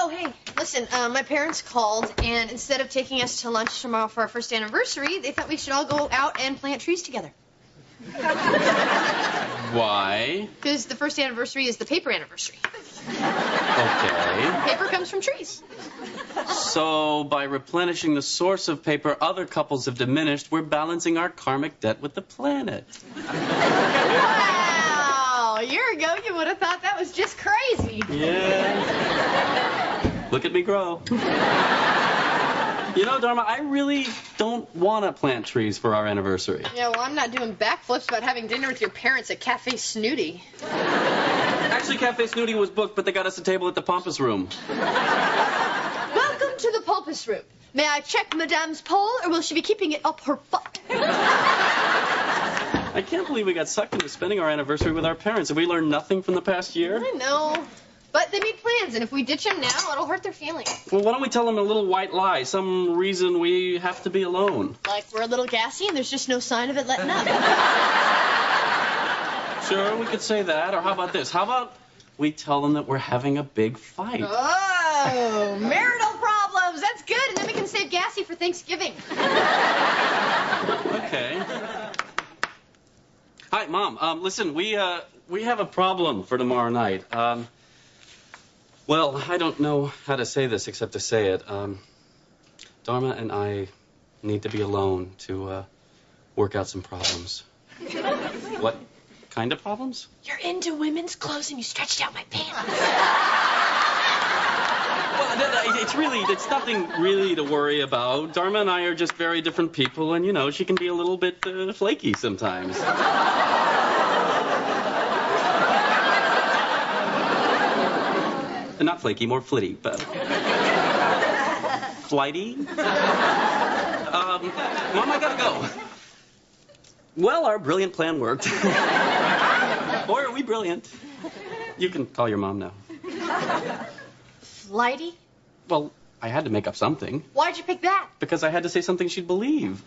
Oh, hey, listen, my parents called, and instead of taking us to lunch tomorrow for our first anniversary, they thought we should all go out and plant trees together. Why? Because the first anniversary is the paper anniversary. Okay. Paper comes from trees. So, by replenishing the source of paper other couples have diminished, we're balancing our karmic debt with the planet. Wow! A year ago, you would have thought that was just crazy. Yeah. Look at me grow. You know, Dharma, I really don't want to plant trees for our anniversary. Yeah, well, I'm not doing backflips about having dinner with your parents at Cafe Snooty. Actually, Cafe Snooty was booked, but they got us a table at the Pompous Room. Welcome to the Pompous Room. May I check Madame's poll, or will she be keeping it up her butt? I can't believe we got sucked into spending our anniversary with our parents. Have we learned nothing from the past year? I know. But they made plans, and if we ditch them now, it'll hurt their feelings. Well, why don't we tell them a little white lie, some reason we have to be alone? Like we're a little gassy and there's just no sign of it letting up. Sure, we could say that. Or how about this? How about we tell them that we're having a big fight? Oh, marital problems. That's good, and then we can save gassy for Thanksgiving. Okay. Hi, Mom. Listen, we have a problem for tomorrow night. Well, I don't know how to say this except to say it. Dharma and I need to be alone to work out some problems. What kind of problems? You're into women's clothes and you stretched out my pants. Well, it's nothing really to worry about. Dharma and I are just very different people, and, you know, she can be a little bit flaky sometimes. Not flaky, more flitty, but... Flighty? Mom, I gotta go. Well, our brilliant plan worked. Boy, are we brilliant. You can call your mom now. Flighty? Well, I had to make up something. Why'd you pick that? Because I had to say something she'd believe.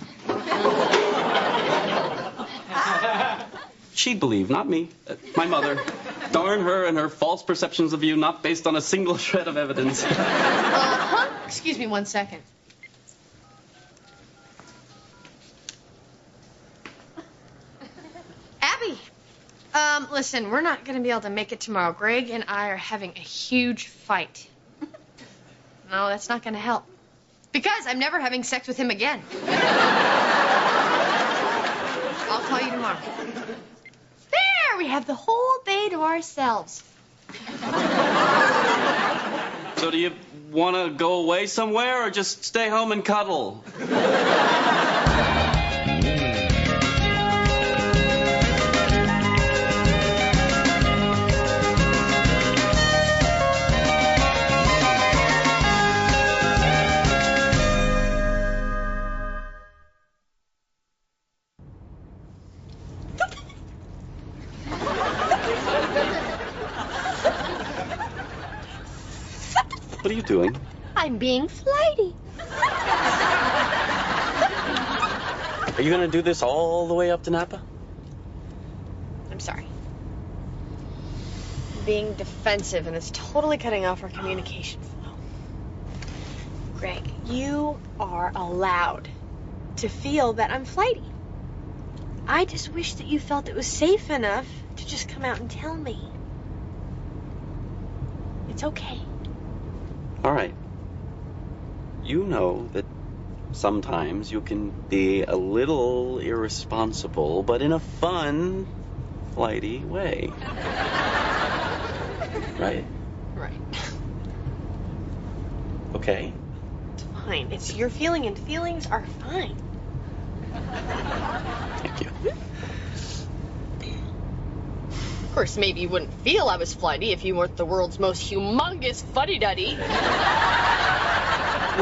She'd believe, not me. My mother. Darn her and her false perceptions of you, not based on a single shred of evidence. Excuse me 1 second. Abby! Listen, we're not going to be able to make it tomorrow. Greg and I are having a huge fight. No, that's not going to help. Because I'm never having sex with him again. I'll call you tomorrow. There, we have the whole day to ourselves. So do you want to go away somewhere or just stay home and cuddle? What are you doing? I'm being flighty. Are you going to do this all the way up to Napa? I'm sorry. I'm being defensive, and it's totally cutting off our communication flow. Greg, you are allowed to feel that I'm flighty. I just wish that you felt it was safe enough to just come out and tell me. It's okay. All right. You know that sometimes you can be a little irresponsible, but in a fun, flighty way. Right? Right. Okay. It's fine. It's your feeling, and feelings are fine. Thank you. Of course, maybe you wouldn't feel I was flighty if you weren't the world's most humongous fuddy-duddy.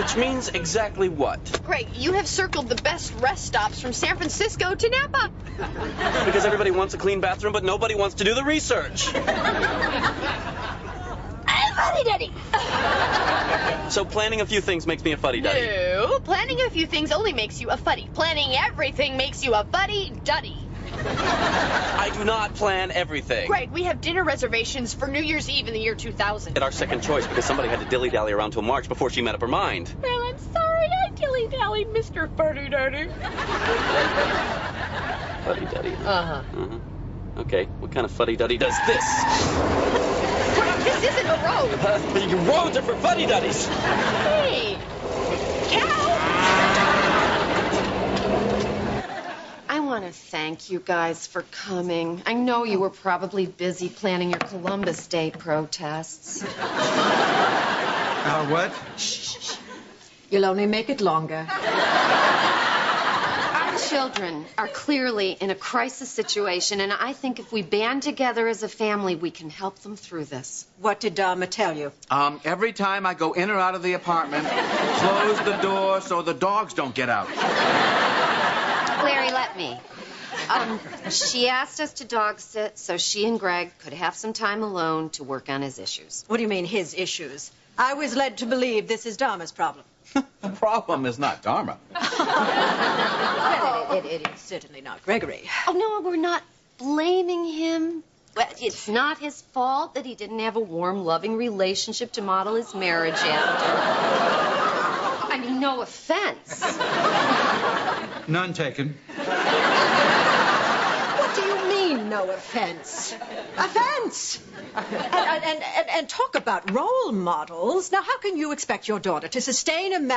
Which means exactly what? Greg, you have circled the best rest stops from San Francisco to Napa. Because everybody wants a clean bathroom, but nobody wants to do the research. Fuddy-duddy. So planning a few things makes me a fuddy-duddy. No, planning a few things only makes you a fuddy. Planning everything makes you a fuddy-duddy. I do not plan everything. Greg, we have dinner reservations for New Year's Eve in the year 2000. At our second choice because somebody had to dilly-dally around till March before she made up her mind. Well, I'm sorry I dilly-dallied, Mr. Fuddy-Duddy. Fuddy-duddy. Uh-huh. Okay, what kind of fuddy-duddy does this? Greg, this isn't a road. Roads are for fuddy-duddies. Hey, cow! I want to thank you guys for coming. I know you were probably busy planning your Columbus Day protests. What? Shh. You'll only make it longer. Our children are clearly in a crisis situation, and I think if we band together as a family, we can help them through this. What did Dharma tell you? Every time I go in or out of the apartment, close the door so the dogs don't get out. Larry, let me. She asked us to dog sit so she and Greg could have some time alone to work on his issues. What do you mean, his issues? I was led to believe this is Dharma's problem. The problem is not Dharma. Well, it is certainly not Gregory. Oh, no, we're not blaming him. Well, it's not his fault that he didn't have a warm, loving relationship to model his marriage after. I mean, no offense. None taken. What do you mean, no offense? Offense! And talk about role models. Now, how can you expect your daughter to sustain a marriage